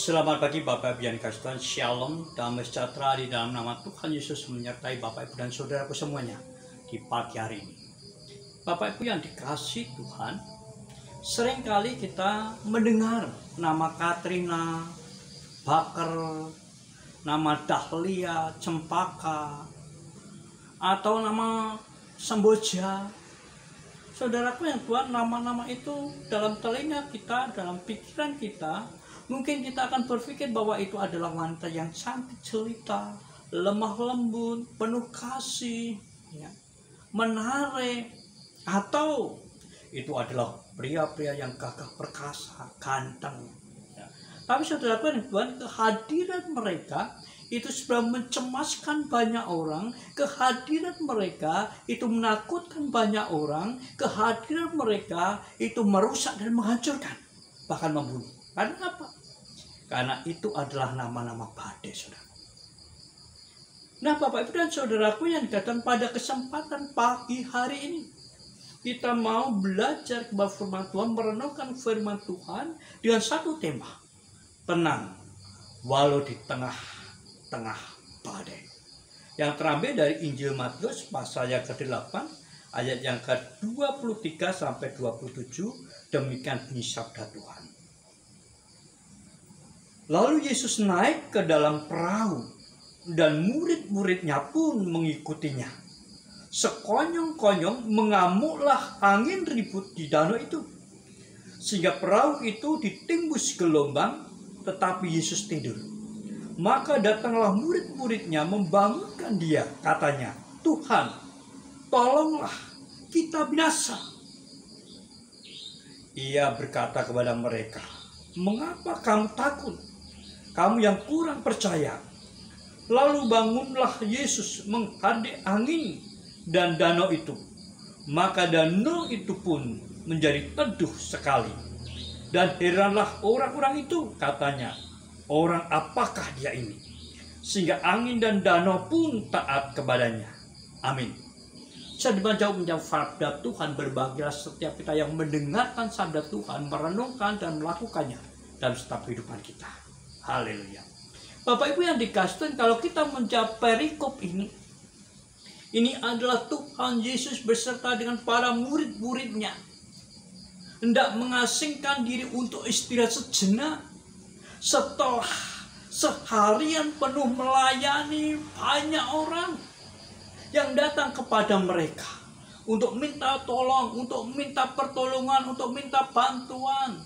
Selamat pagi Bapak Ibu yang dikasihi Tuhan. Shalom, damai sejahtera di dalam nama Tuhan Yesus menyertai Bapak Ibu dan saudaraku semuanya di pagi hari ini. Bapak Ibu yang dikasihi Tuhan, seringkali kita mendengar nama Katrina, Baker, nama Dahlia, Cempaka, atau nama Semboja. Saudaraku yang Tuhan, nama-nama itu dalam telinga kita, dalam pikiran kita, mungkin kita akan berpikir bahwa itu adalah wanita yang cantik jelita, lemah lembut, penuh kasih, ya, menarik, atau itu adalah pria-pria yang gagah perkasa, ganteng. Ya. Tapi saudaraku yang Tuhan, kehadiran mereka itu sudah mencemaskan banyak orang, kehadiran mereka itu menakutkan banyak orang, kehadiran mereka itu merusak dan menghancurkan, bahkan membunuh. Karena apa? Karena itu adalah nama-nama badai, saudara. Nah, Bapak Ibu dan saudaraku yang datang pada kesempatan pagi hari ini, kita mau belajar kepada firman Tuhan, merenungkan firman Tuhan dengan satu tema, tenang walau di tengah badai. Yang terambil dari Injil Matius pasal yang ke-8 ayat yang ke-23 sampai 27, demikian bunyi sabda Tuhan. Lalu Yesus naik ke dalam perahu dan murid-muridnya pun mengikutinya. Sekonyong-konyong mengamuklah angin ribut di danau itu, sehingga perahu itu ditimbus gelombang, tetapi Yesus tidur. Maka datanglah murid-muridnya membangunkan dia, katanya, "Tuhan, tolonglah, kita binasa." Ia berkata kepada mereka, "Mengapa kamu takut? Kamu yang kurang percaya." Lalu bangunlah Yesus menghadap angin dan danau itu. Maka danau itu pun menjadi teduh sekali. Dan heranlah orang-orang itu, katanya, "Orang apakah dia ini? Sehingga angin dan danau pun taat kepadanya." Amin. Saya jauh menjawab sabda Tuhan, berbahagialah setiap kita yang mendengarkan sabda Tuhan, merenungkan dan melakukannya dalam setiap kehidupan kita. Haleluya. Bapak Ibu yang dikasihi Tuhan, kalau kita menjawab perikop ini adalah Tuhan Yesus beserta dengan para murid-muridnya hendak mengasingkan diri untuk istirahat sejenak setelah seharian penuh melayani banyak orang yang datang kepada mereka untuk minta tolong, untuk minta pertolongan, untuk minta bantuan,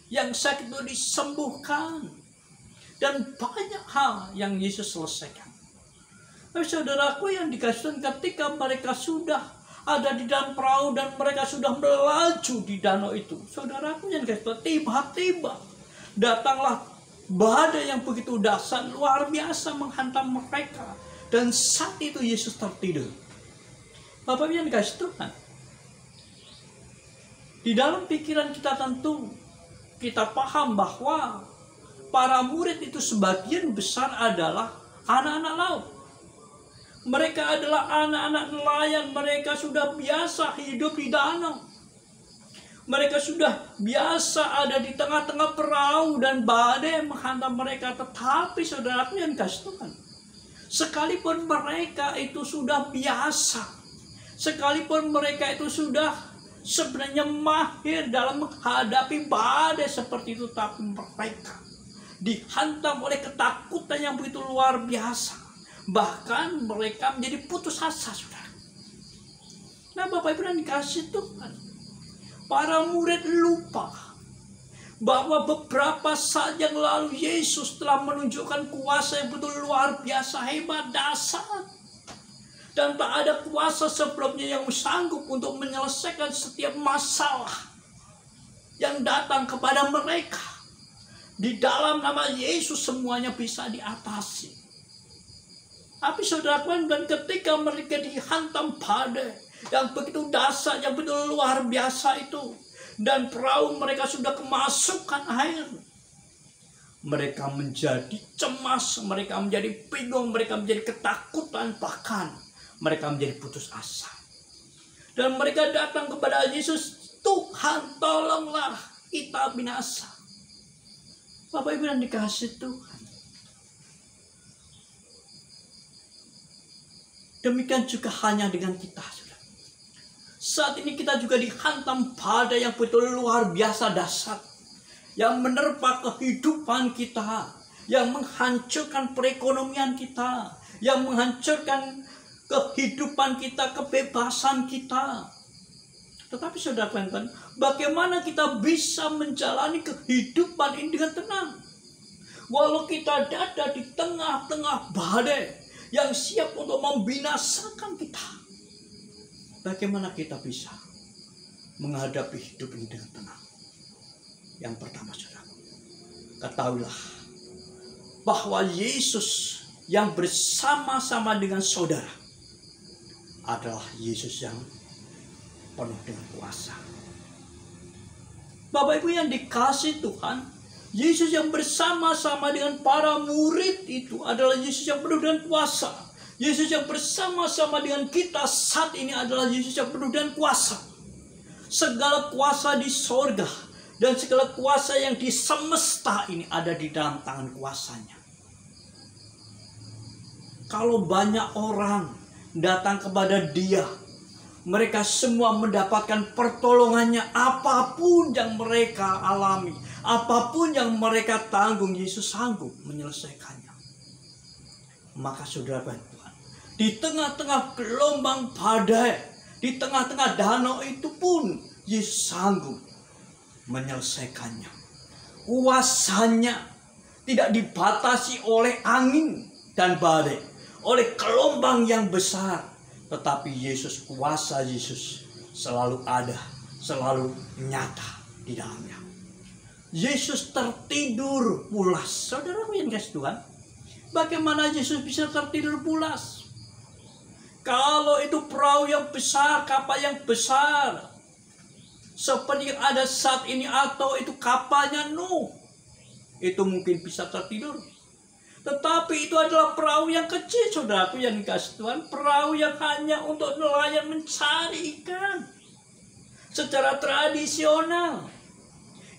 yang sakit itu disembuhkan, dan banyak hal yang Yesus selesaikan. Tapi saudaraku yang dikasihi, ketika mereka sudah ada di dalam perahu dan mereka sudah melaju di danau itu, saudaraku yang dikasihi, tiba-tiba datanglah badai yang begitu dahsyat, luar biasa menghantam mereka, dan saat itu Yesus tertidur. Bapak yang dikasihi Tuhan, di dalam pikiran kita tentu kita paham bahwa para murid itu sebagian besar adalah anak-anak laut. Mereka adalah anak-anak nelayan, mereka sudah biasa hidup di danau. Mereka sudah biasa ada di tengah-tengah perahu dan badai menghantam mereka. Tetapi saudaraku yang dikasihi Tuhan, sekalipun mereka itu sudah biasa, sekalipun mereka itu sudah sebenarnya mahir dalam menghadapi badai seperti itu, tapi mereka dihantam oleh ketakutan yang begitu luar biasa. Bahkan mereka menjadi putus asa, saudara. Nah, Bapak Ibu yang dikasihi Tuhan, para murid lupa bahwa beberapa saat yang lalu Yesus telah menunjukkan kuasa yang betul luar biasa, hebat, dahsyat. Dan tak ada kuasa sebelumnya yang sanggup untuk menyelesaikan setiap masalah yang datang kepada mereka. Di dalam nama Yesus semuanya bisa diatasi. Tapi saudaraku, dan ketika mereka dihantam badai yang begitu dahsyat, yang begitu luar biasa itu, dan perahu mereka sudah kemasukan air, mereka menjadi cemas, mereka menjadi bingung, mereka menjadi ketakutan, bahkan mereka menjadi putus asa. Dan mereka datang kepada Yesus, "Tuhan, tolonglah, kita binasa." Bapak Ibu yang dikasihi Tuhan, demikian juga hanya dengan kita, saudara. Saat ini kita juga dihantam badai yang betul luar biasa dahsyat, yang menerpa kehidupan kita, yang menghancurkan perekonomian kita, yang menghancurkan kehidupan kita, kebebasan kita. Tetapi saudara Clinton, bagaimana kita bisa menjalani kehidupan ini dengan tenang? Walau kita ada di tengah-tengah badai yang siap untuk membinasakan kita, bagaimana kita bisa menghadapi hidup ini dengan tenang? Yang pertama, saudara, ketahuilah bahwa Yesus yang bersama-sama dengan saudara adalah Yesus yang penuh dengan kuasa. Bapak Ibu yang dikasihi Tuhan, Yesus yang bersama-sama dengan para murid itu adalah Yesus yang penuh dengan kuasa. Yesus yang bersama-sama dengan kita saat ini adalah Yesus yang penuh dengan kuasa. Segala kuasa di sorga dan segala kuasa yang di semesta ini ada di dalam tangan kuasanya. Kalau banyak orang datang kepada Dia, mereka semua mendapatkan pertolongannya. Apapun yang mereka alami, apapun yang mereka tanggung, Yesus sanggup menyelesaikannya. Maka saudara Tuhan, di tengah-tengah gelombang badai, di tengah-tengah danau itu pun Yesus sanggup menyelesaikannya. Kuasanya tidak dibatasi oleh angin dan badai, oleh gelombang yang besar. Tetapi Yesus, kuasa Yesus selalu ada, selalu nyata di dalamnya. Yesus tertidur pulas. Saudaraku yang kasih Tuhan, bagaimana Yesus bisa tertidur pulas? Kalau itu perahu yang besar, kapal yang besar, seperti yang ada saat ini, atau itu kapalnya Nuh, itu mungkin bisa tertidur. Tetapi itu adalah perahu yang kecil, saudaraku yang dikasih Tuhan. Perahu yang hanya untuk nelayan mencari ikan. Secara tradisional,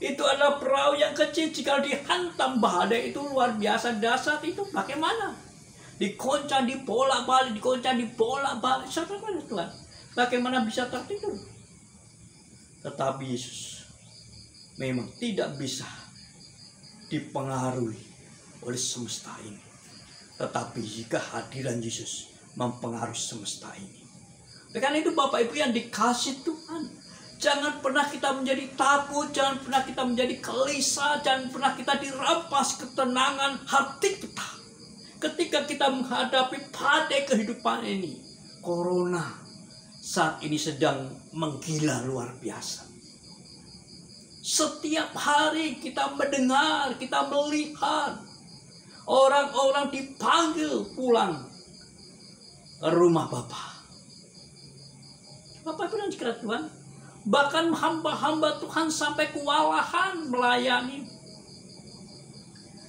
itu adalah perahu yang kecil. Jika dihantam badai itu luar biasa dahsyat, itu bagaimana? Dikoncang, dibolak-balik, dikoncang, dibolak-balik. Saudaraku yang Tuhan, bagaimana bisa tertidur? Tetapi Yesus memang tidak bisa dipengaruhi oleh semesta ini. Tetapi jika hadiran Yesus mempengaruhi semesta ini. Karena itu Bapak Ibu yang dikasihi Tuhan, jangan pernah kita menjadi takut, jangan pernah kita menjadi gelisah, jangan pernah kita dirampas ketenangan hati kita ketika kita menghadapi badai kehidupan ini. Corona saat ini sedang menggila luar biasa. Setiap hari kita mendengar, kita melihat orang-orang dipanggil pulang ke rumah Bapa. Bapak Ibu yang dikasihi Tuhan, bahkan hamba-hamba Tuhan sampai kewalahan melayani.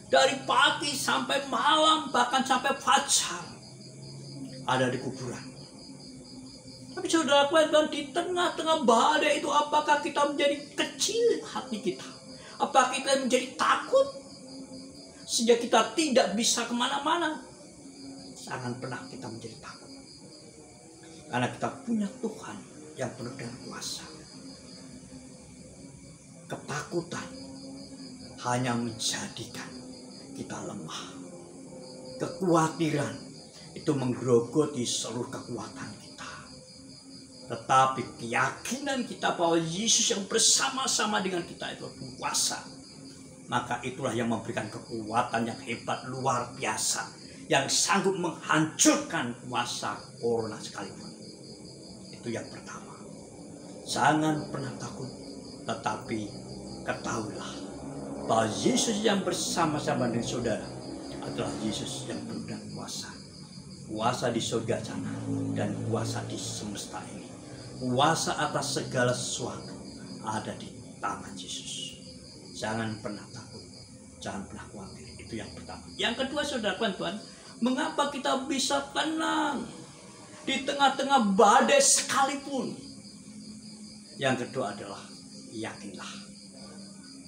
Dari pagi sampai malam, bahkan sampai fajar ada di kuburan. Tapi saudara Tuhan, di tengah-tengah badai itu, apakah kita menjadi kecil hati kita? Apakah kita menjadi takut sehingga kita tidak bisa kemana-mana? Jangan pernah kita menjadi takut, karena kita punya Tuhan yang penuh dengan kuasa. Ketakutan hanya menjadikan kita lemah. Kekhawatiran itu menggerogoti seluruh kekuatan kita. Tetapi keyakinan kita bahwa Yesus yang bersama-sama dengan kita itu berkuasa, maka itulah yang memberikan kekuatan yang hebat luar biasa, yang sanggup menghancurkan kuasa corona sekalipun. Itu yang pertama. Jangan pernah takut, tetapi ketahuilah bahwa Yesus yang bersama-sama dengan saudara adalah Yesus yang penuh dengan kuasa. Kuasa di surga sana dan kuasa di semesta ini. Kuasa atas segala sesuatu ada di tangan Yesus. Jangan pernah takut, jangan pernah khawatir. Itu yang pertama. Yang kedua, saudara Tuhan, mengapa kita bisa tenang di tengah-tengah badai sekalipun? Yang kedua adalah yakinlah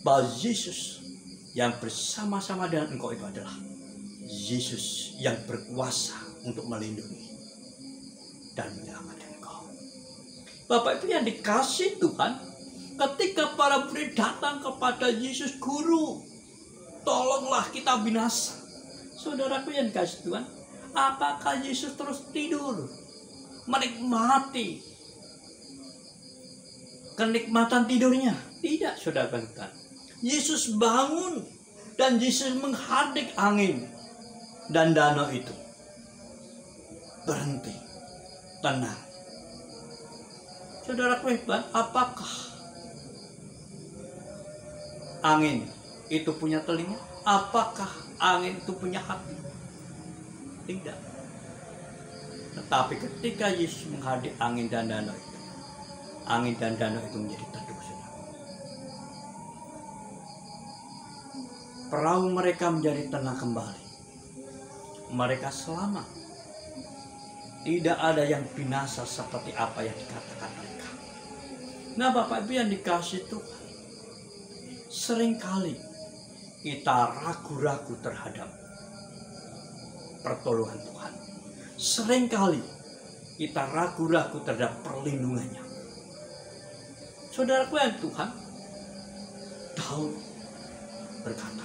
bahwa Yesus yang bersama-sama dengan engkau itu adalah Yesus yang berkuasa untuk melindungi dan menyelamatkan engkau. Bapak Ibu yang dikasih Tuhan, ketika para murid datang kepada Yesus, Guru, tolonglah kita binasa. Saudaraku yang dikasih Tuhan, apakah Yesus terus tidur, menikmati kenikmatan tidurnya? Tidak, saudara Tuhan. Yesus bangun dan Yesus menghadik angin dan danau itu berhenti, tenang. Saudaraku hebat, apakah angin itu punya telinga? Apakah angin itu punya hati? Tidak. Tetapi ketika Yesus menghadik angin dan danau itu menjadi teduh. Perahu mereka menjadi tenang kembali. Mereka selamat. Tidak ada yang binasa seperti apa yang dikatakan mereka. Nah, Bapak Ibu yang dikasih Tuhan, seringkali kita ragu-ragu terhadap pertolongan Tuhan. Seringkali kita ragu-ragu terhadap perlindungannya. Saudaraku yang Tuhan, Daud berkata,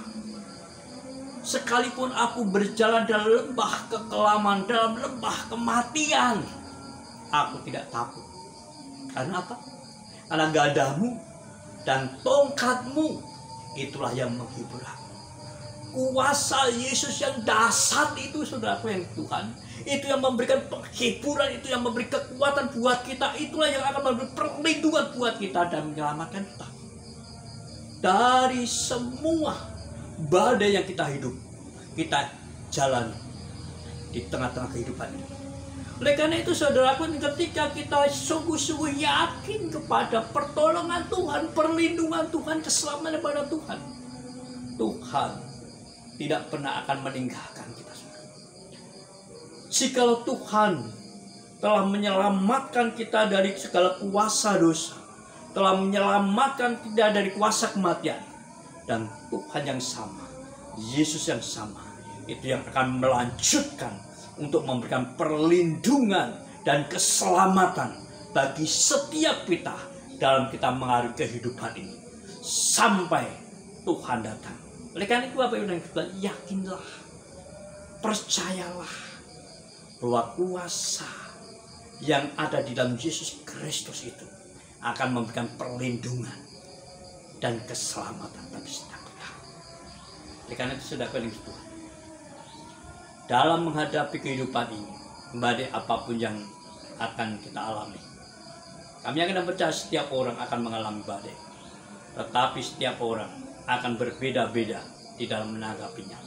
sekalipun aku berjalan dalam lembah kekelaman, dalam lembah kematian, aku tidak takut. Karena apa? Karena gadamu dan tongkatmu itulah yang menghibur aku. Kuasa Yesus yang dahsyat itu, saudaraku yang Tuhan, itu yang memberikan penghiburan, itu yang memberi kekuatan buat kita, itulah yang akan memberi perlindungan buat kita dan menyelamatkan kita dari semua badai yang kita jalani di tengah-tengah kehidupan ini. Oleh karena itu, saudaraku, ketika kita sungguh-sungguh yakin kepada pertolongan Tuhan, perlindungan Tuhan, keselamatan pada Tuhan, Tuhan tidak pernah akan meninggalkan kita. Jikalau Tuhan telah menyelamatkan kita dari segala kuasa dosa, telah menyelamatkan kita dari kuasa kematian, dan Tuhan yang sama, Yesus yang sama, itu yang akan melanjutkan untuk memberikan perlindungan dan keselamatan bagi setiap kita dalam kita mengarungi kehidupan ini sampai Tuhan datang. Oleh karena itu, Bapak Ibu dan Saudara, yakinlah, percayalah bahwa kuasa yang ada di dalam Yesus Kristus itu akan memberikan perlindungan dan keselamatan bagi setiap kita. Oleh karena itu, saudara yang Tuhan, dalam menghadapi kehidupan ini, badai apapun yang akan kita alami, kami akan percaya setiap orang akan mengalami badai, tetapi setiap orang akan berbeda-beda di dalam menanggapinya.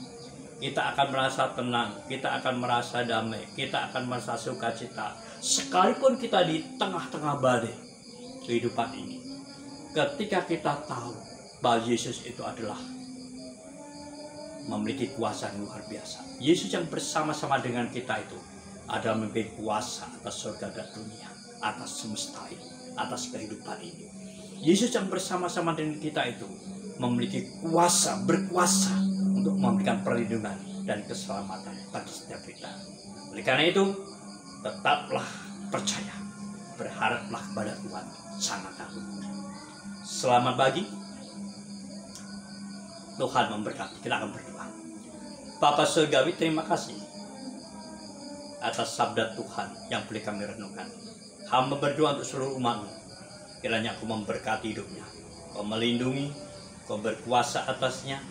Kita akan merasa tenang, kita akan merasa damai, kita akan merasa sukacita, sekalipun kita di tengah-tengah badai kehidupan ini. Ketika kita tahu bahwa Yesus itu adalah memiliki kuasa yang luar biasa. Yesus yang bersama-sama dengan kita itu adalah memiliki kuasa atas surga dan dunia, atas semesta ini, atas kehidupan ini. Yesus yang bersama-sama dengan kita itu memiliki kuasa, berkuasa untuk memberikan perlindungan dan keselamatan bagi setiap kita. Oleh karena itu, tetaplah percaya, berharaplah kepada Tuhan, sangat takut. Selamat pagi, Tuhan memberkati. Kita akan berdoa. Bapa Surgawi, terima kasih atas sabda Tuhan yang boleh kami renungkan. Hamba berdoa untuk seluruh umat-Mu, kiranya Kau memberkati hidupnya, Kau melindungi, Kau berkuasa atasnya,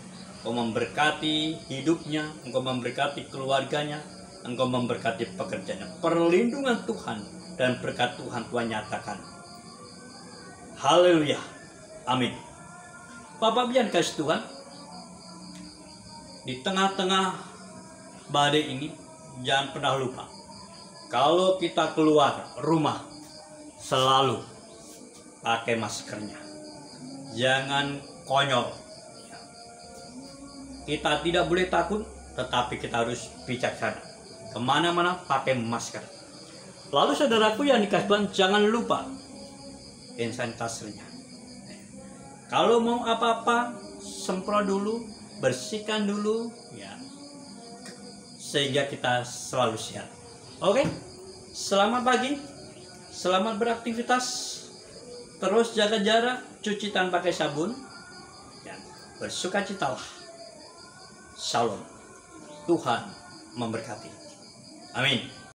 Kau memberkati hidupnya, Engkau memberkati keluarganya, Engkau memberkati pekerjaannya. Perlindungan Tuhan dan berkat Tuhan nyatakan. Haleluya. Amin. Bapak yang kasih Tuhan, di tengah-tengah badai ini, jangan pernah lupa, kalau kita keluar rumah, selalu pakai maskernya. Jangan konyol. Kita tidak boleh takut, tetapi kita harus bijaksana. Kemana-mana pakai masker. Lalu saudaraku yang dikasih Tuhan, jangan lupa hand sanitizer-nya. Kalau mau apa-apa, semprot dulu bersihkan dulu ya, sehingga kita selalu sehat. Oke, selamat pagi, selamat beraktivitas, terus jaga jarak, cuci tangan pakai sabun, dan bersukacitalah. Shalom, Tuhan memberkati. Amin.